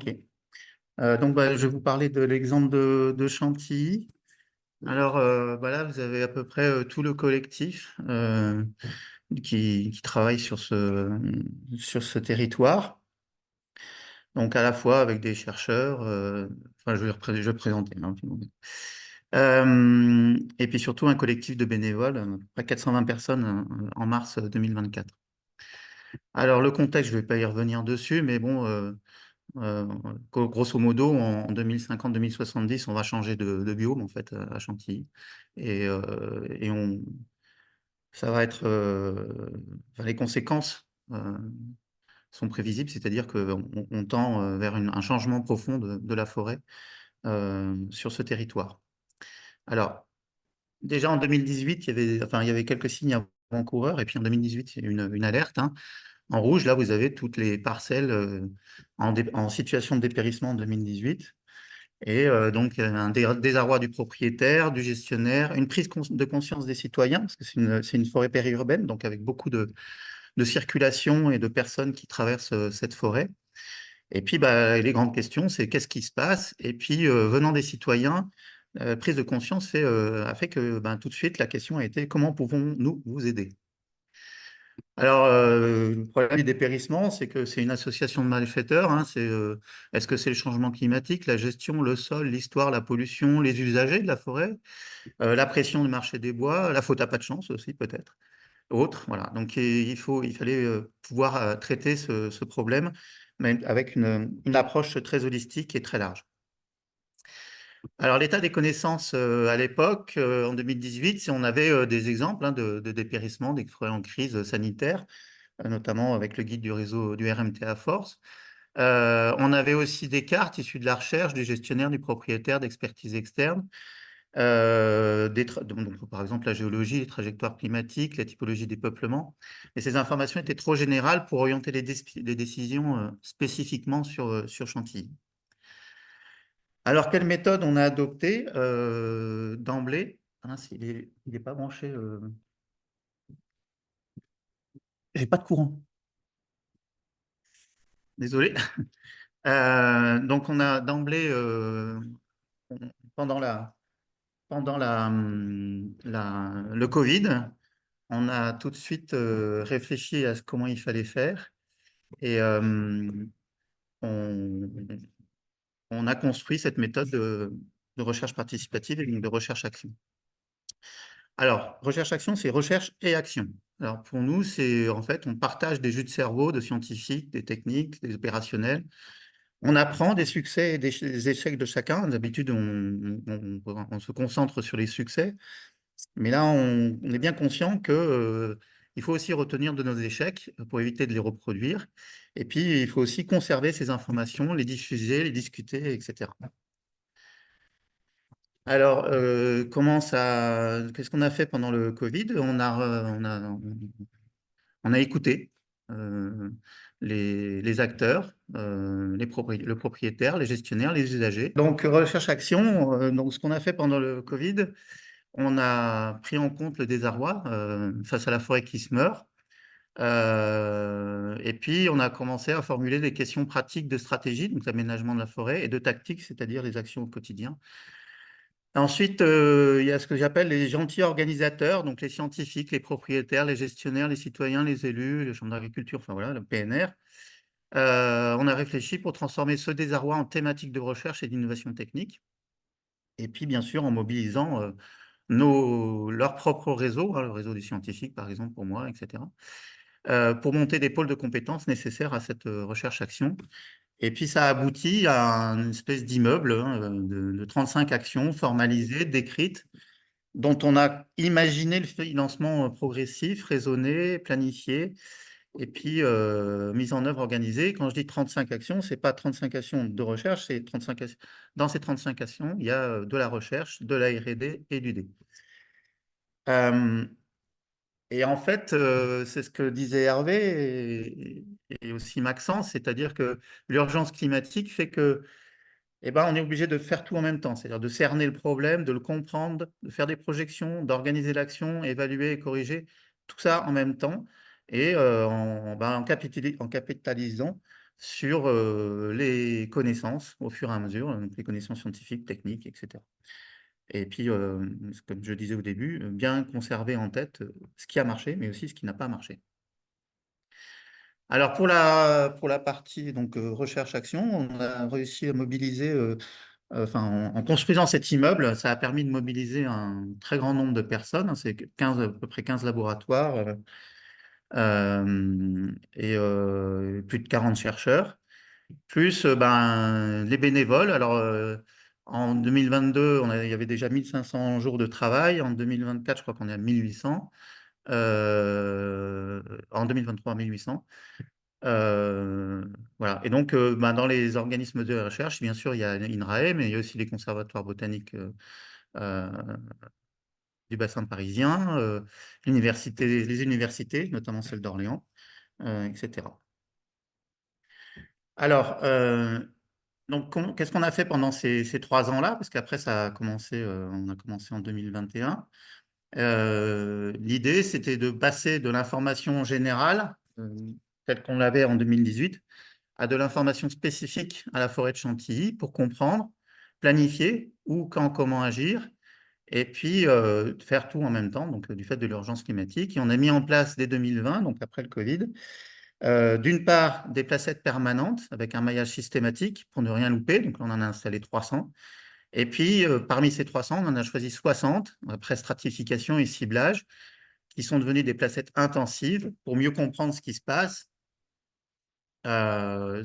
Ok. Donc, je vais vous parler de l'exemple de Chantilly. Alors, là, vous avez à peu près tout le collectif qui travaille sur ce territoire. Donc, à la fois avec des chercheurs, je vais présenter. Hein, et puis surtout un collectif de bénévoles, à peu près 420 personnes en mars 2024. Alors, le contexte, je ne vais pas y revenir dessus, mais bon, grosso modo, en 2050-2070, on va changer de biome en fait à Chantilly, et ça va être, enfin, les conséquences sont prévisibles, c'est-à-dire qu'on tend vers un changement profond de la forêt sur ce territoire. Alors, déjà en 2018, il y avait quelques signes avant-coureurs, et puis en 2018, il y a eu une alerte, hein. En rouge, là, vous avez toutes les parcelles en situation de dépérissement en 2018. Et donc, un désarroi du propriétaire, du gestionnaire, une prise de conscience des citoyens, parce que c'est une forêt périurbaine, donc avec beaucoup de circulation et de personnes qui traversent cette forêt. Et puis, les grandes questions, c'est qu'est-ce qui se passe? Et puis, venant des citoyens, prise de conscience a fait que tout de suite, la question a été comment pouvons-nous vous aider? Alors, le problème du dépérissement, c'est que c'est une association de malfaiteurs, hein. Est-ce que c'est le changement climatique, la gestion, le sol, l'histoire, la pollution, les usagers de la forêt, la pression du marché des bois, la faute à pas de chance aussi peut-être, autre, voilà. Donc, il fallait pouvoir traiter ce problème, mais avec une approche très holistique et très large. Alors, l'état des connaissances à l'époque, en 2018, c'est on avait des exemples, hein, de dépérissement, des forêts en crise sanitaire, notamment avec le guide du réseau du RMTA Force. On avait aussi des cartes issues de la recherche, du gestionnaire, du propriétaire, d'expertise externe. Donc, par exemple, la géologie, les trajectoires climatiques, la typologie des peuplements. Et ces informations étaient trop générales pour orienter les décisions spécifiquement sur Chantilly. Alors, quelle méthode on a adoptée d'emblée? Ah, il n'est pas branché. J'ai pas de courant. Désolé. Donc, on a d'emblée, pendant le Covid, on a tout de suite réfléchi à comment il fallait faire, et on, on a construit cette méthode de recherche participative et de recherche-action. Alors, recherche-action, c'est recherche et action. Alors, pour nous, en fait, on partage des jus de cerveau de scientifiques, des techniques, des opérationnels. On apprend des succès et des échecs de chacun. D'habitude, on se concentre sur les succès. Mais là, on est bien conscient que il faut aussi retenir de nos échecs pour éviter de les reproduire. Et puis, il faut aussi conserver ces informations, les diffuser, les discuter, etc. Alors, qu'est-ce qu'on a fait pendant le Covid? On a écouté euh, les acteurs, le propriétaire, les gestionnaires, les usagers. Donc, recherche-action, donc ce qu'on a fait pendant le Covid, on a pris en compte le désarroi face à la forêt qui se meurt. Et puis, on a commencé à formuler des questions pratiques de stratégie, donc l'aménagement de la forêt, et de tactique, c'est-à-dire les actions au quotidien. Ensuite, il y a ce que j'appelle les gentils organisateurs, donc les scientifiques, les propriétaires, les gestionnaires, les citoyens, les élus, les chambres d'agriculture, enfin voilà, le PNR. On a réfléchi pour transformer ce désarroi en thématique de recherche et d'innovation technique. Et puis, bien sûr, en mobilisant leur propre réseau, hein, le réseau des scientifiques, par exemple, pour moi, etc., pour monter des pôles de compétences nécessaires à cette recherche-action. Et puis, ça aboutit à une espèce d'immeuble, hein, de 35 actions formalisées, décrites, dont on a imaginé le financement progressif, raisonné, planifié, et puis mise en œuvre organisée. Quand je dis 35 actions, ce n'est pas 35 actions de recherche, c'est 35 actions. Dans ces 35 actions, il y a de la recherche, de la R&D et du D. Et en fait, c'est ce que disait Hervé et aussi Maxence, c'est-à-dire que l'urgence climatique fait que, on est obligé de faire tout en même temps, c'est-à-dire de cerner le problème, de le comprendre, de faire des projections, d'organiser l'action, évaluer et corriger, tout ça en même temps, et en capitalisant sur les connaissances au fur et à mesure, donc les connaissances scientifiques, techniques, etc. Et puis, comme je disais au début, bien conserver en tête ce qui a marché, mais aussi ce qui n'a pas marché. Alors pour la partie donc, recherche-action, on a réussi à mobiliser, enfin, en construisant cet immeuble, ça a permis de mobiliser un très grand nombre de personnes, hein, c'est 15, à peu près 15 laboratoires et plus de 40 chercheurs. Plus les bénévoles. Alors, en 2022, il y avait déjà 1500 jours de travail. En 2024, je crois qu'on est à 1800. En 2023, 1800. Voilà. Et donc, dans les organismes de recherche, bien sûr, il y a INRAE, mais il y a aussi les conservatoires botaniques euh, du bassin parisien, les universités, notamment celle d'Orléans, etc. Alors, donc, qu'est-ce qu'on a fait pendant ces 3 ans-là? Parce qu'après, on a commencé en 2021. L'idée, c'était de passer de l'information générale, telle qu'on l'avait en 2018, à de l'information spécifique à la forêt de Chantilly pour comprendre, planifier où, quand, comment agir, et puis faire tout en même temps, donc du fait de l'urgence climatique. Et on a mis en place dès 2020, donc après le Covid, d'une part, des placettes permanentes avec un maillage systématique pour ne rien louper. Donc, on en a installé 300. Et puis, parmi ces 300, on en a choisi 60, après stratification et ciblage, qui sont devenus des placettes intensives pour mieux comprendre ce qui se passe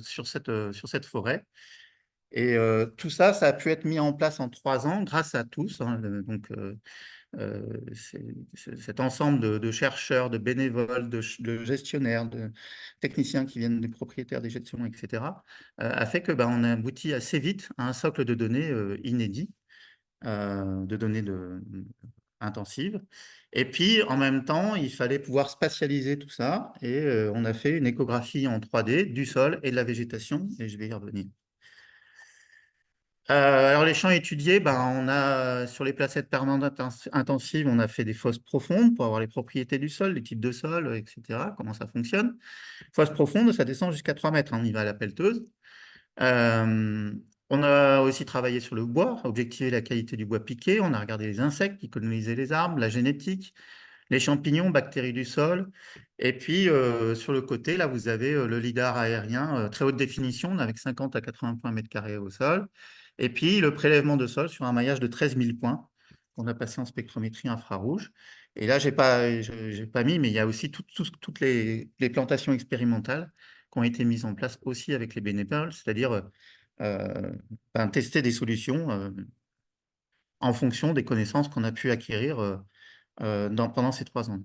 sur cette forêt. Et tout ça, ça a pu être mis en place en 3 ans grâce à tous, hein, donc, cet ensemble de chercheurs, de bénévoles, de gestionnaires, de techniciens qui viennent des propriétaires des gestions, etc., a fait que on a abouti assez vite à un socle de données inédit, de données intensives. Et puis, en même temps, il fallait pouvoir spatialiser tout ça. Et on a fait une échographie en 3D du sol et de la végétation, et je vais y revenir. Alors, les champs étudiés, on a, sur les placettes permanentes intensives, on a fait des fosses profondes pour avoir les propriétés du sol, les types de sol, etc., comment ça fonctionne. Fosse profonde, ça descend jusqu'à 3 mètres, hein, on y va à la pelleteuse. Euh, on a aussi travaillé sur le bois, objectiver la qualité du bois piqué. On a regardé les insectes qui colonisaient les arbres, la génétique, les champignons, bactéries du sol. Et puis, sur le côté, là, vous avez le lidar aérien, très haute définition, avec 50 à 80 points mètre carré au sol. Et puis, le prélèvement de sol sur un maillage de 13 000 points qu'on a passé en spectrométrie infrarouge. Et là, j'ai pas mis, mais il y a aussi toutes les plantations expérimentales qui ont été mises en place aussi avec les bénévoles, c'est-à-dire tester des solutions en fonction des connaissances qu'on a pu acquérir pendant ces 3 ans.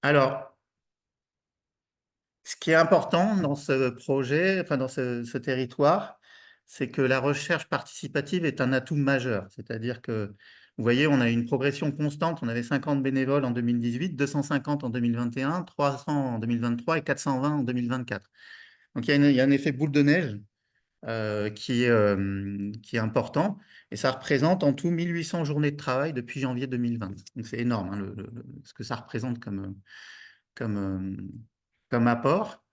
Alors, ce qui est important dans ce projet, enfin dans ce territoire, c'est que la recherche participative est un atout majeur. C'est-à-dire que, vous voyez, on a une progression constante. On avait 50 bénévoles en 2018, 250 en 2021, 300 en 2023 et 420 en 2024. Donc, il y a un effet boule de neige qui est important. Et ça représente en tout 1800 journées de travail depuis janvier 2020. Donc, c'est énorme, hein, ce que ça représente comme, euh, comme apport.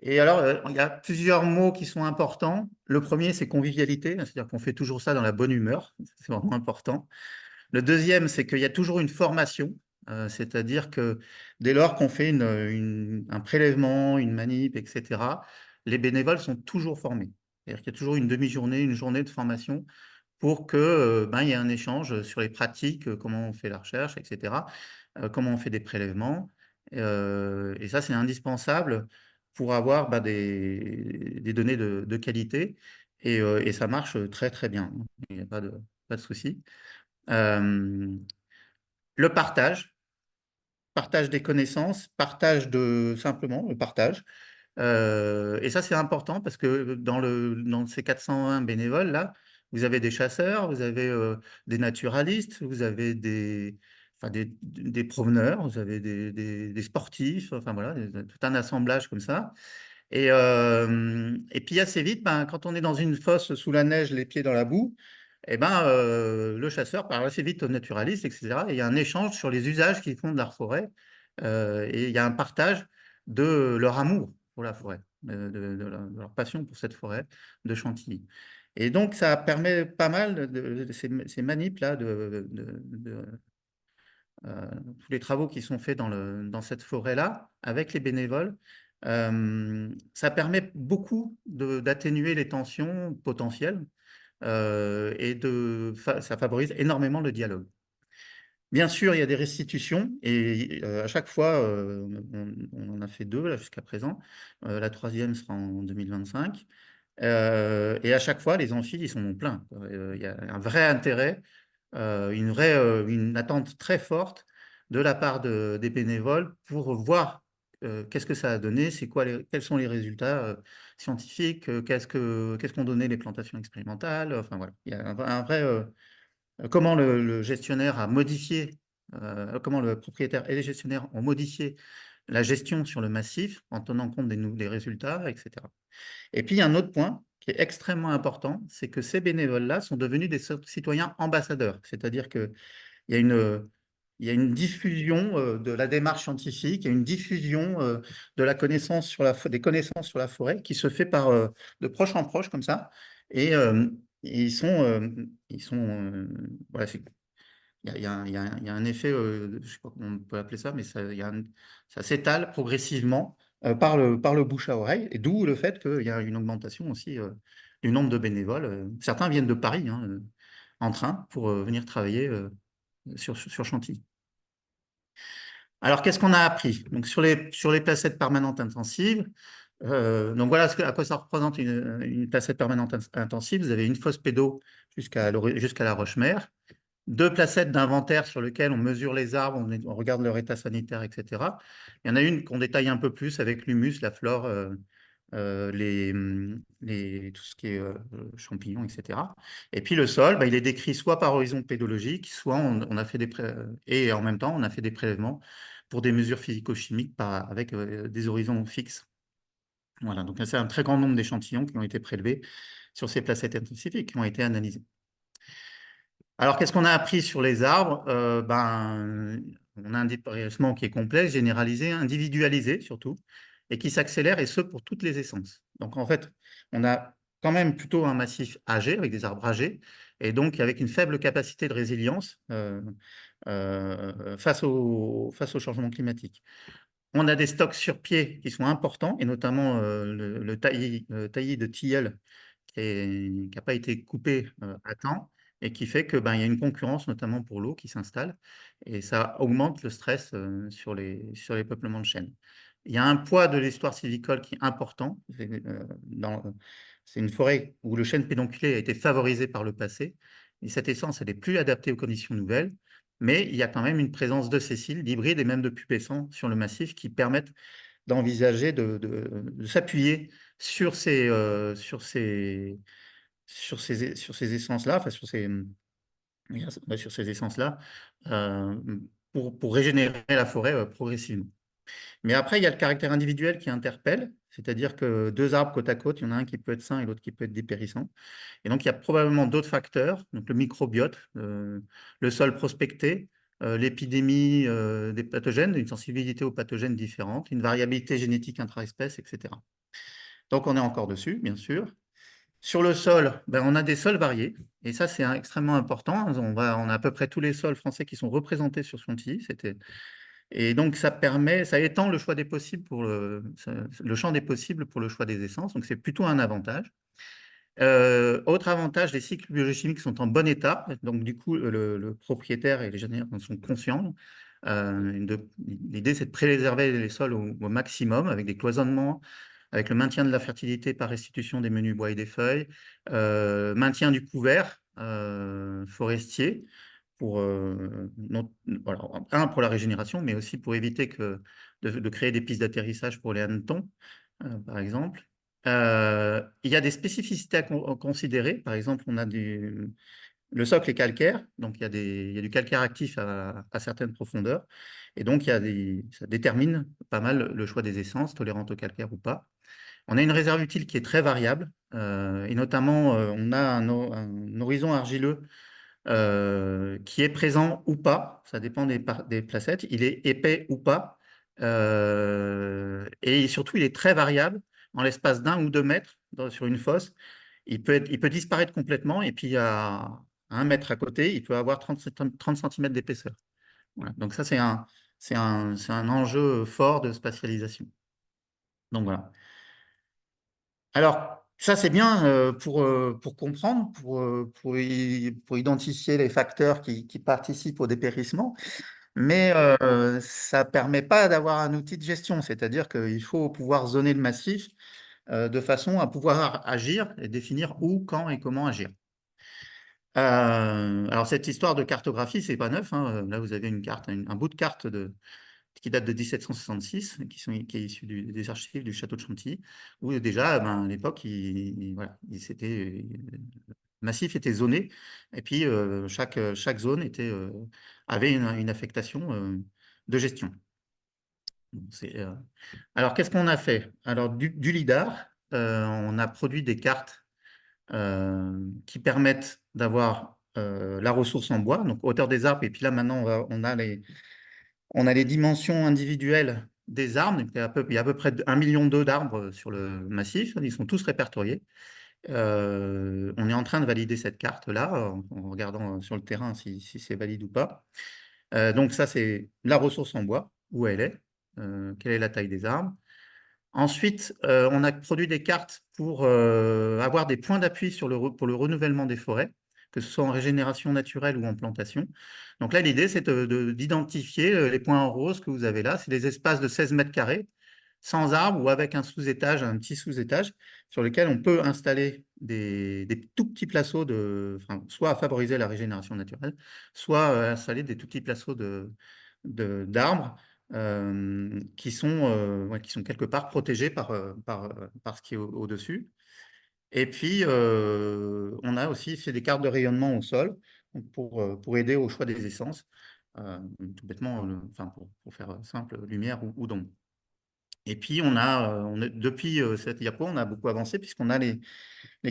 Et alors, il y a plusieurs mots qui sont importants. Le premier, c'est convivialité, c'est-à-dire qu'on fait toujours ça dans la bonne humeur. C'est vraiment important. Le deuxième, c'est qu'il y a toujours une formation, c'est-à-dire que dès lors qu'on fait un prélèvement, une manip, etc., les bénévoles sont toujours formés. C'est-à-dire qu'il y a toujours une demi-journée, une journée de formation pour que il y ait un échange sur les pratiques, comment on fait la recherche, etc., comment on fait des prélèvements. Et ça, c'est indispensable pour avoir des données de qualité. Et ça marche très, très bien. Il n'y a pas de souci. Euh, le partage des connaissances, simplement le partage. Et ça, c'est important parce que dans ces 420 bénévoles, là, vous avez des chasseurs, vous avez des naturalistes, vous avez des promeneurs, vous avez des sportifs, enfin voilà, tout un assemblage comme ça. Et puis assez vite, quand on est dans une fosse sous la neige, les pieds dans la boue, le chasseur parle assez vite au naturaliste, etc. Et il y a un échange sur les usages qu'ils font de la forêt et il y a un partage de leur amour pour la forêt. de leur passion pour cette forêt de Chantilly. Et donc, ça permet pas mal de ces manips-là, tous les travaux qui sont faits dans cette forêt-là, avec les bénévoles. Ça permet beaucoup d'atténuer les tensions potentielles et ça favorise énormément le dialogue. Bien sûr, il y a des restitutions et à chaque fois, on en a fait 2 là jusqu'à présent. La troisième sera en 2025. Et à chaque fois, les amphis, ils sont pleins. Il y a un vrai intérêt, une attente très forte de la part des bénévoles pour voir qu'est-ce que ça a donné, quels sont les résultats scientifiques, qu'est-ce qu'ont donné les plantations expérimentales. Enfin voilà, il y a un vrai comment le gestionnaire a modifié, comment le propriétaire et les gestionnaires ont modifié la gestion sur le massif en tenant compte des résultats, etc. Et puis, il y a un autre point qui est extrêmement important, c'est que ces bénévoles-là sont devenus des citoyens ambassadeurs. C'est-à-dire qu'il y a il y a une diffusion de la démarche scientifique, il y a une diffusion de la connaissance des connaissances sur la forêt qui se fait de proche en proche comme ça. Et voilà, il y a un effet, je ne sais pas comment on peut appeler ça, mais ça s'étale progressivement par le bouche à oreille, et d'où le fait qu'il y a une augmentation aussi du nombre de bénévoles. Certains viennent de Paris hein, en train pour venir travailler sur Chantilly. Alors, qu'est-ce qu'on a appris? Donc, sur les placettes permanentes intensives, donc voilà à quoi ça représente une placette permanente intensive. Vous avez une fosse pédo jusqu'à la Roche-Mère, 2 placettes d'inventaire sur lesquelles on mesure les arbres, on regarde leur état sanitaire, etc. Il y en a une qu'on détaille un peu plus avec l'humus, la flore, tout ce qui est champignons, etc. Et puis le sol, bah, il est décrit soit par horizon pédologique, soit on a fait et en même temps, on a fait des prélèvements pour des mesures physico-chimiques avec des horizons fixes. Voilà, donc c'est un très grand nombre d'échantillons qui ont été prélevés sur ces placettes intensives et qui ont été analysés. Alors, qu'est-ce qu'on a appris sur les arbres? On a un dépérissement qui est complet, généralisé, individualisé surtout, et qui s'accélère, et ce pour toutes les essences. Donc, en fait, on a quand même plutôt un massif âgé, avec des arbres âgés, et donc avec une faible capacité de résilience face au changement climatique. On a des stocks sur pied qui sont importants, et notamment le taillis de tilleul qui n'a pas été coupé à temps et qui fait que il y a une concurrence, notamment pour l'eau, qui s'installe et ça augmente le stress sur les peuplements de chênes. Il y a un poids de l'histoire sylvicole qui est important. C'est une forêt où le chêne pédonculé a été favorisé par le passé et cette essence, elle n'est plus adaptée aux conditions nouvelles, mais il y a quand même une présence de sessiles, d'hybrides et même de pubescents sur le massif qui permettent d'envisager de s'appuyer sur ces essences-là, enfin sur ces essences-là, euh, pour régénérer la forêt progressivement. Mais après, il y a le caractère individuel qui interpelle, c'est-à-dire que 2 arbres côte à côte, il y en a un qui peut être sain et l'autre qui peut être dépérissant. Et donc, il y a probablement d'autres facteurs, donc le microbiote, le sol prospecté, l'épidémie des pathogènes, une sensibilité aux pathogènes différentes, une variabilité génétique intra-espèces, etc. Donc, on est encore dessus, bien sûr. Sur le sol, on a des sols variés, et ça, c'est extrêmement important. On a à peu près tous les sols français qui sont représentés sur Chantilly. Et donc, ça étend le choix des possibles le champ des possibles pour le choix des essences. Donc, c'est plutôt un avantage. Autre avantage, les cycles biochimiques sont en bon état. Donc, du coup, le propriétaire et les gestionnaires en sont conscients. L'idée, c'est de préserver les sols au maximum avec des cloisonnements, avec le maintien de la fertilité par restitution des menus bois et des feuilles, maintien du couvert forestier, pour la régénération, mais aussi pour éviter de créer des pistes d'atterrissage pour les hannetons, par exemple. Il y a des spécificités à considérer. Par exemple, le socle est calcaire, donc il y a du calcaire actif à certaines profondeurs. Et donc, ça détermine pas mal le choix des essences, tolérantes au calcaire ou pas. On a une réserve utile qui est très variable, et notamment, on a un horizon argileux qui est présent ou pas, ça dépend des placettes, il est épais ou pas, et surtout, il est très variable en l'espace d'1 ou 2 mètres sur une fosse, il peut disparaître complètement, et puis à 1 mètre à côté, il peut avoir 30 centimètres d'épaisseur. Voilà. Donc ça, c'est un enjeu fort de spatialisation. Donc voilà. Alors, ça, c'est bien pour comprendre, pour identifier les facteurs qui participent au dépérissement, mais ça ne permet pas d'avoir un outil de gestion, c'est-à-dire qu'il faut pouvoir zoner le massif de façon à pouvoir agir et définir où, quand et comment agir. Alors, cette histoire de cartographie, c'est pas neuf, hein. Là, vous avez une carte, un bout de carte qui date de 1766, qui est issu des archives du château de Chantilly, où déjà, ben, à l'époque, voilà, le massif était zoné, et puis chaque zone avait une affectation de gestion. Bon, alors, qu'est-ce qu'on a fait? Alors, du LIDAR, on a produit des cartes qui permettent d'avoir la ressource en bois, donc hauteur des arbres, et puis là, maintenant, on a les dimensions individuelles des arbres. Il y a à peu près 1,2 million d'arbres sur le massif. Ils sont tous répertoriés. On est en train de valider cette carte-là, en regardant sur le terrain si c'est valide ou pas. Donc ça, c'est la ressource en bois, où elle est, quelle est la taille des arbres. Ensuite, on a produit des cartes pour avoir des points d'appui pour le renouvellement des forêts, que ce soit en régénération naturelle ou en plantation. Donc là, l'idée, c'est d'identifier les points en rose que vous avez là. C'est des espaces de 16 mètres carrés, sans arbres ou avec un sous-étage, un petit sous-étage, sur lequel on peut installer des tout petits placeaux soit à favoriser la régénération naturelle, soit installer des tout petits placeaux d'arbres qui sont quelque part protégés par ce qui est au-dessus. Et puis, on a aussi fait des cartes de rayonnement au sol pour aider au choix des essences, tout bêtement, pour faire simple, lumière ou d'ombre. Et puis, depuis cette diapo, on a beaucoup avancé puisqu'on a les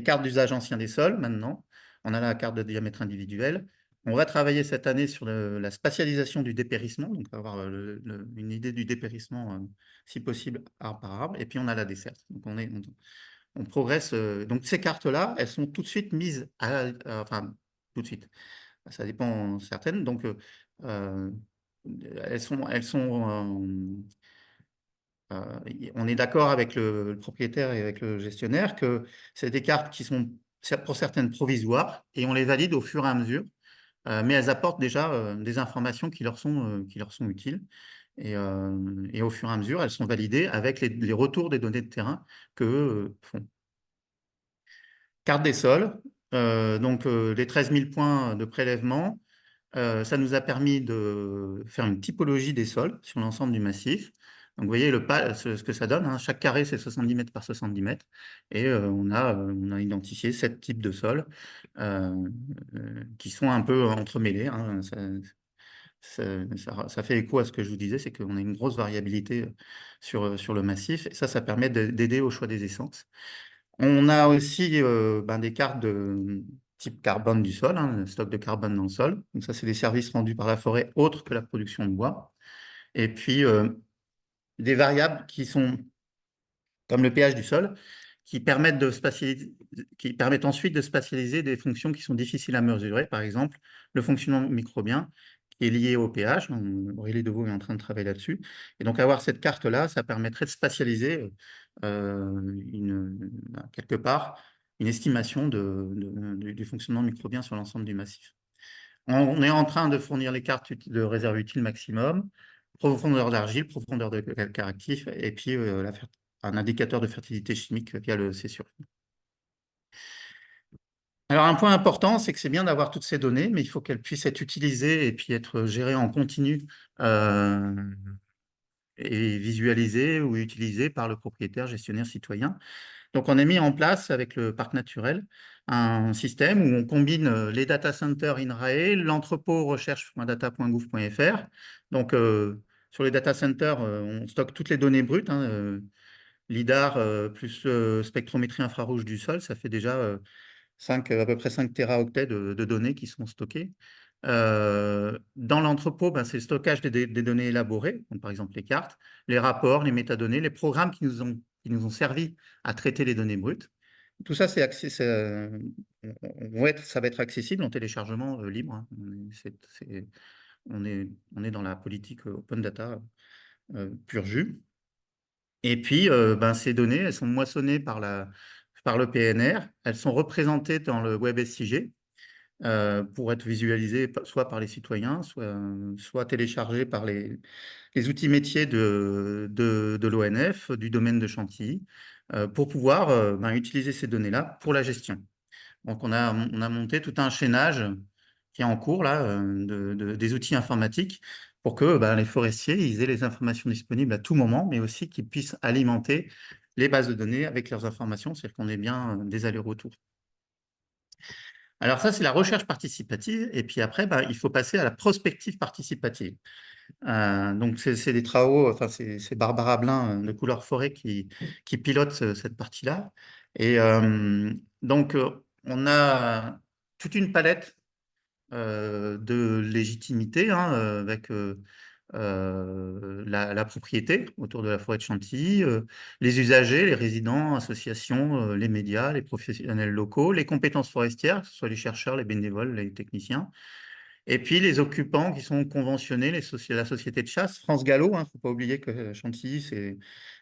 cartes d'usage ancien des sols maintenant. On a la carte de diamètre individuel. On va travailler cette année sur la spatialisation du dépérissement, donc avoir une idée du dépérissement, si possible, arbre par arbre. Et puis, on a la desserte. Donc, on progresse. Donc, ces cartes-là, elles sont tout de suite mises enfin, tout de suite. Ça dépend certaines. Donc, elles sont on est d'accord avec le propriétaire et avec le gestionnaire que c'est des cartes qui sont pour certaines provisoires et on les valide au fur et à mesure, mais elles apportent déjà des informations qui leur sont utiles. Et au fur et à mesure, elles sont validées avec les retours des données de terrain qu'eux font. Carte des sols, donc les 13 000 points de prélèvement, ça nous a permis de faire une typologie des sols sur l'ensemble du massif. Donc, vous voyez ce que ça donne, hein. Chaque carré, c'est 70 mètres par 70 mètres. Et on a identifié 7 types de sols qui sont un peu entremêlés, hein. Ça fait écho à ce que je vous disais, c'est qu'on a une grosse variabilité sur le massif. Et ça permet d'aider au choix des essences. On a aussi des cartes de type carbone du sol, hein, le stock de carbone dans le sol. Donc ça, c'est des services rendus par la forêt autres que la production de bois. Et puis, des variables qui sont comme le pH du sol, qui permettent ensuite de spatialiser des fonctions qui sont difficiles à mesurer, par exemple le fonctionnement microbien qui est lié au pH. Aurélie Deveau est en train de travailler là-dessus. Et donc avoir cette carte-là, ça permettrait de spatialiser quelque part une estimation du fonctionnement microbien sur l'ensemble du massif. On est en train de fournir les cartes de réserve utile maximum, profondeur d'argile, profondeur de calcaire actif, et puis un indicateur de fertilité chimique via le CSUR. Alors, un point important, c'est que c'est bien d'avoir toutes ces données, mais il faut qu'elles puissent être utilisées et puis être gérées en continu et visualisées ou utilisées par le propriétaire, gestionnaire, citoyen. Donc, on a mis en place avec le parc naturel un système où on combine les data centers INRAE, l'entrepôt recherche.data.gouv.fr. Donc, sur les data centers, on stocke toutes les données brutes, hein, LIDAR plus spectrométrie infrarouge du sol, ça fait déjà à peu près 5 téraoctets de données qui sont stockées. Dans l'entrepôt, c'est le stockage des données élaborées, donc par exemple les cartes, les rapports, les métadonnées, les programmes qui nous ont qui nous ont servi à traiter les données brutes. Tout ça, ça va être accessible en téléchargement libre, hein. On est dans la politique open data pur jus. Et puis, ben, ces données, elles sont moissonnées par le PNR. Elles sont représentées dans le WebSIG pour être visualisées soit par les citoyens, soit téléchargées par les outils métiers de l'ONF, du domaine de Chantilly, pour pouvoir ben, utiliser ces données-là pour la gestion. Donc, on a monté tout un chaînage qui est en cours là, des outils informatiques pour que ben, les forestiers ils aient les informations disponibles à tout moment, mais aussi qu'ils puissent alimenter les bases de données avec leurs informations, c'est-à-dire qu'on ait bien des allers-retours. Alors ça, c'est la recherche participative, et puis après, ben, il faut passer à la prospective participative. Donc, c'est des travaux, enfin, c'est Barbara Blin de Couleur Forêt qui pilote cette partie-là. Et donc, on a toute une palette de légitimité hein, avec la propriété autour de la forêt de Chantilly, les usagers, les résidents, associations, les médias, les professionnels locaux, les compétences forestières, que ce soit les chercheurs, les bénévoles, les techniciens. Et puis les occupants qui sont conventionnés, la société de chasse, France Gallo, il ne faut pas oublier que Chantilly, c'est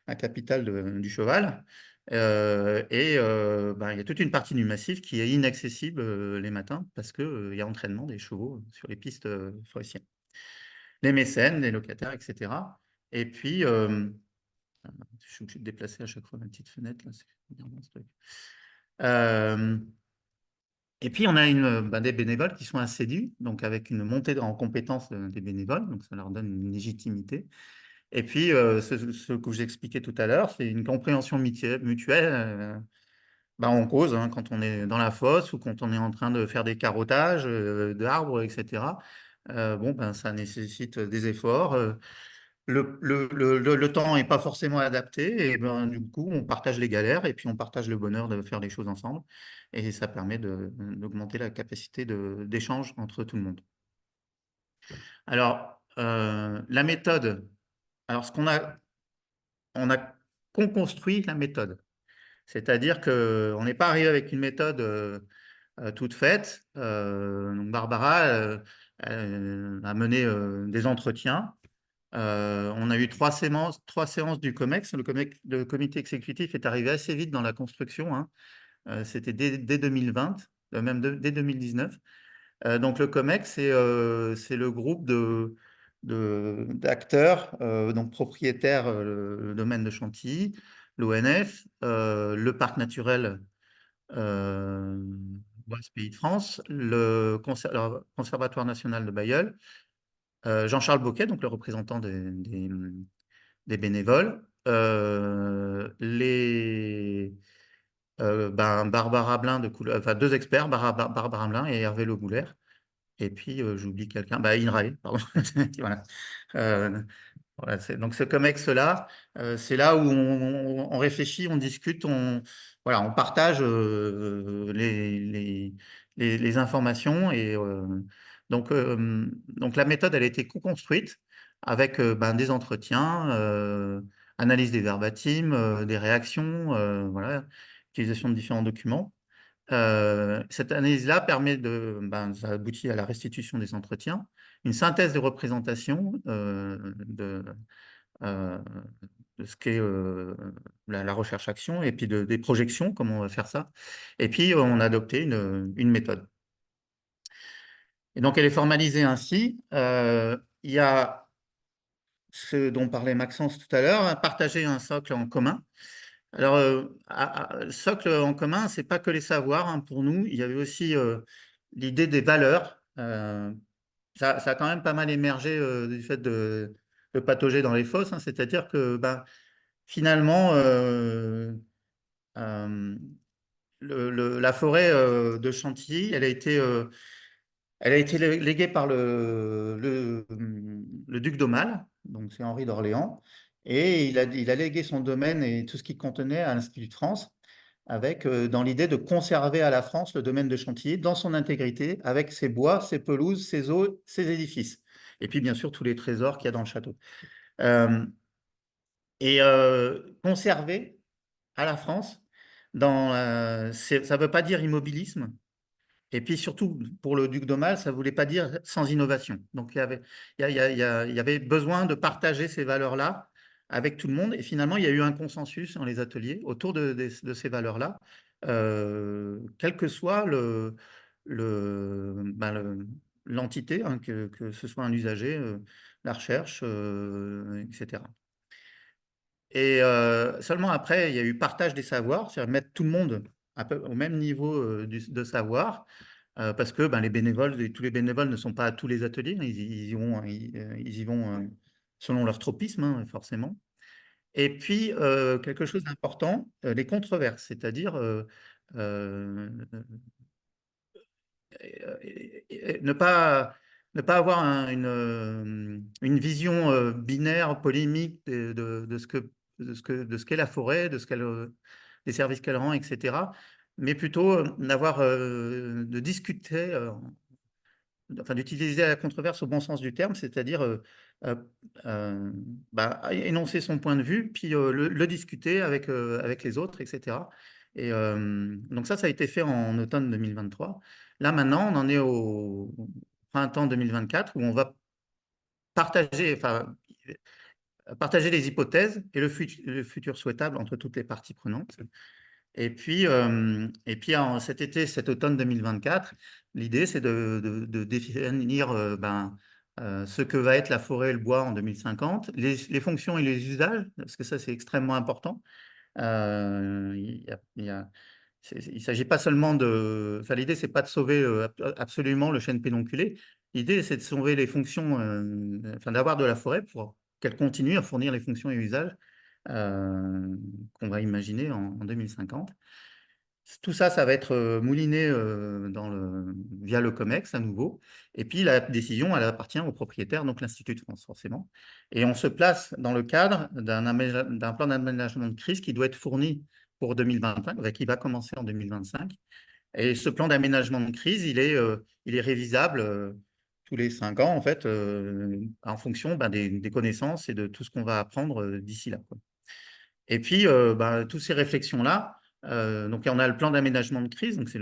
la capitale du cheval. Ben, il y a toute une partie du massif qui est inaccessible les matins parce qu'il y a entraînement des chevaux sur les pistes forestières. Les mécènes, les locataires, etc. Et puis, je suis obligé de déplacer à chaque fois ma petite fenêtre. Là, c'est énervant, ce truc. Et puis, on a ben, des bénévoles qui sont assidus, donc avec une montée en compétences des bénévoles, donc ça leur donne une légitimité. Et puis, ce que j'ai expliqué tout à l'heure, c'est une compréhension mutuelle ben, en cause, hein, quand on est dans la fosse ou quand on est en train de faire des carottages d'arbres, etc. Bon, ben, ça nécessite des efforts. Le temps n'est pas forcément adapté et ben, du coup, on partage les galères et puis on partage le bonheur de faire les choses ensemble et ça permet d'augmenter la capacité d'échange entre tout le monde. Alors, la méthode, alors on a construit la méthode, c'est-à-dire qu'on n'est pas arrivé avec une méthode toute faite. Donc Barbara a mené des entretiens. On a eu trois séances du COMEX. Le comité exécutif est arrivé assez vite dans la construction, hein. C'était dès 2020, même dès 2019. Donc le COMEX, c'est le groupe d'acteurs, donc propriétaires, le domaine de Chantilly, l'ONF, le parc naturel Oise Pays de France, le Conservatoire national de Bailleul, Jean-Charles Boquet, donc le représentant des bénévoles, ben, Barbara Blin enfin deux experts, Barbara Blin et Hervé Le Goulaire. Et puis j'oublie quelqu'un, bah, INRAE, pardon. Voilà. Voilà, donc ce COMEX-là, c'est là où on réfléchit, on discute, voilà, on partage les informations. Et donc la méthode, elle a été co-construite avec ben, des entretiens, analyse des verbatims, des réactions, voilà, utilisation de différents documents. Cette analyse-là permet ben, ça aboutit à la restitution des entretiens, une synthèse de représentation euh, de ce qu'est la recherche-action, et puis des projections, comment on va faire ça. Et puis, on a adopté une méthode. Et donc, elle est formalisée ainsi. Il y a ce dont parlait Maxence tout à l'heure, partager un socle en commun. Alors, socle en commun, c'est pas que les savoirs, hein, pour nous. Il y avait aussi l'idée des valeurs. Ça a quand même pas mal émergé du fait de patauger dans les fosses, hein. C'est-à-dire que ben, finalement, euh, la forêt de Chantilly, elle a été léguée par le duc d'Aumale, donc c'est Henri d'Orléans, et il a légué son domaine et tout ce qu'il contenait à l'Institut de France, avec dans l'idée de conserver à la France le domaine de Chantilly dans son intégrité, avec ses bois, ses pelouses, ses eaux, ses édifices, et puis bien sûr tous les trésors qu'il y a dans le château. Et conserver à la France. Ça ne veut pas dire immobilisme. Et puis surtout, pour le duc d'Aumale, ça ne voulait pas dire sans innovation. Donc il y avait besoin de partager ces valeurs-là avec tout le monde. Et finalement, il y a eu un consensus dans les ateliers autour de ces valeurs-là, quel que soit l'entité, hein, que ce soit un usager, la recherche, etc. Et seulement après, il y a eu partage des savoirs, c'est-à-dire mettre tout le monde au même niveau de savoir, parce que ben, tous les bénévoles ne sont pas à tous les ateliers, hein, ils y vont selon leur tropisme, hein, forcément. Et puis, quelque chose d'important, les controverses, c'est-à-dire ne pas avoir une vision binaire, polémique de ce qu'est la forêt, des services qu'elle rend, etc. Mais plutôt de discuter, enfin d'utiliser la controverse au bon sens du terme, c'est-à-dire euh, euh, énoncer son point de vue, puis le discuter avec les autres, etc. Et donc ça a été fait en automne 2023. Là maintenant, on en est au printemps 2024 où on va partager, enfin, partager les hypothèses et le futur souhaitable entre toutes les parties prenantes. Et puis cet été, cet automne 2024, l'idée, c'est de définir ce que va être la forêt et le bois en 2050, les fonctions et les usages, parce que ça, c'est extrêmement important. Il ne s'agit pas seulement de... Enfin, l'idée, c'est pas de sauver absolument le chêne pédonculé. L'idée, c'est de sauver les fonctions, enfin, d'avoir de la forêt pour qu'elle continue à fournir les fonctions et usages qu'on va imaginer en 2050. Tout ça, ça va être mouliné via le COMEX à nouveau. Et puis la décision, elle appartient au propriétaire, donc l'Institut de France, forcément. Et on se place dans le cadre d'un plan d'aménagement de crise qui doit être fourni pour 2025, qui va commencer en 2025. Et ce plan d'aménagement de crise, il est révisable tous les 5 ans, en fait, en fonction des connaissances et de tout ce qu'on va apprendre d'ici là, quoi. Et puis, toutes ces réflexions-là, donc on a le plan d'aménagement de crise, donc c'est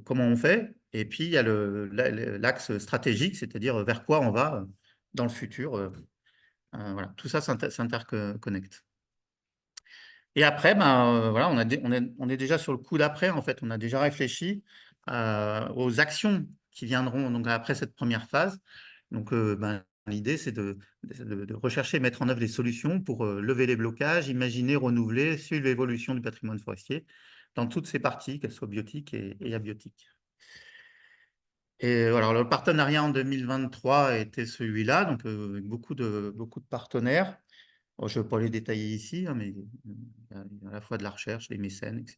comment on fait. Et puis, il y a l'axe stratégique, c'est-à-dire vers quoi on va dans le futur. Voilà, tout ça s'interconnecte. Et après, voilà, on est déjà sur le coup d'après, en fait. On a déjà réfléchi aux actions qui viendront donc, après cette première phase. Donc, l'idée, c'est de rechercher et mettre en œuvre les solutions pour lever les blocages, imaginer, renouveler, suivre l'évolution du patrimoine forestier dans toutes ses parties, qu'elles soient biotiques et abiotiques. Et alors, le partenariat en 2023 était celui-là, donc avec beaucoup de partenaires. Je ne vais pas les détailler ici, hein, mais il y a à la fois de la recherche, des mécènes, etc.